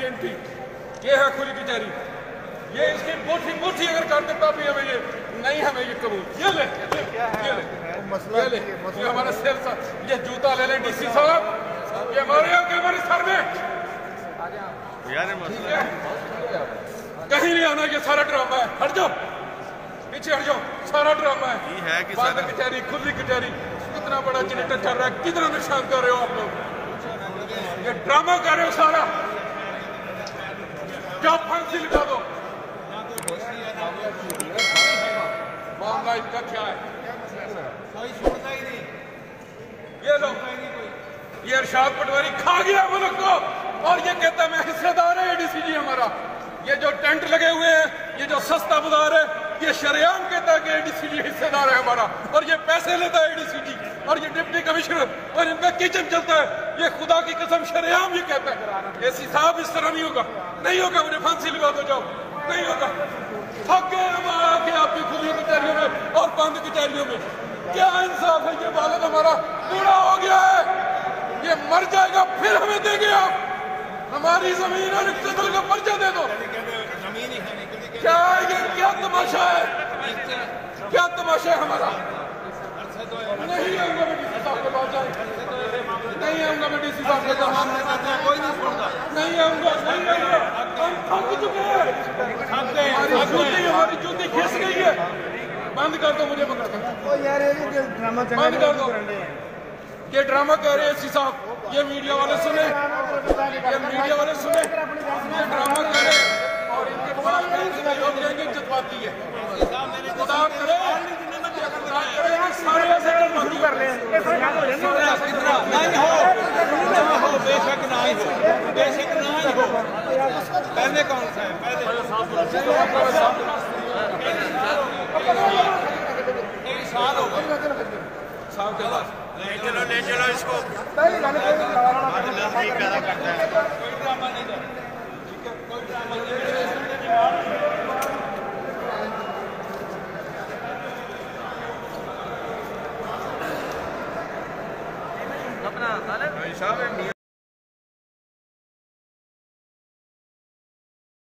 N t, ये है खुली कचहरी। ये इसकी मुट्ठी मुट्ठी अगर कर देता भी हमें ये नहीं, हमें ये कबूल। ये ले ये ले ये हमारा सिर सा, ये जूता ले लें डीसी साहब, ये हमारे हमारे सर में कहीं नहीं आना। ये सारा ड्रामा है, हट जाओ पीछे हट जाओ, सारा ड्रामा है। बंद कचहरी खुली कचहरी, कितना बड़ा जनरेटर चल रहा है, कितना नुकसान कर रहे हो आप लोग, ये ड्रामा कर रहे हो सारा। क्या फांसी लगा दो, मामला इनका क्या है, कोई छोड़ता ही नहीं। ये लो, ये अरशाद पटवारी खा गया मुल्क को, और ये कहता है मैं हिस्सेदार है एडीसीजी हमारा। ये जो टेंट लगे हुए हैं, ये जो सस्ता बाजार है, ये शरेआम कहता है कि एडीसीजी हिस्सेदार है हमारा, और ये पैसे लेता है एडीसीजी, और ये डिप्टी कमिश्नर और इनका किचन चलता है। ये खुदा की कसम शरेआम ये कहता है। एसी साहब इस तरह नहीं होगा, नहीं होगा, मुझे फांसी लगा दो, जाओ, नहीं होगा। थक गए हम आके आपकी खुली कचहरियों में और बंद कचहरियों में। क्या इंसाफ है, ये बालक हमारा पूरा हो गया है, ये मर जाएगा फिर हमें देंगे आप। हमारी जमीन और कत्ल का पर्चा दे दो। क्या ये क्या तमाशा है, क्या तमाशा है हमारा। नहीं आऊंगा मैं डीसी साहब के पास, नहीं आऊंगा मैं डीसी साहब के पास, कोई नहीं छोड़ता, नहीं आऊंगा, नहीं आऊंगा। हम थक चुके हैं, हमारी जूती घिस गई है। बंद कर दो, मुझे बंद कर दो। ये ड्रामा कर रहे हैं एसी साहब, ये मीडिया वाले सुने, ये मीडिया वाले सुने, ये ड्रामा कर रहे हैं, और इनके पास लोग जाएंगे जज्बाती है। खुदा करे सारे ऐसे शुरू कर ले, नहीं हो बेशक ना ही हो, बेशक ना ही हो। पहले कौन सा है, पहले साल हो गए साहब के पास। ले चलो इसको, नहीं पैदा करता है, कोई ड्रामा नहीं है, ठीक है, कोई ड्रामा नहीं। अपना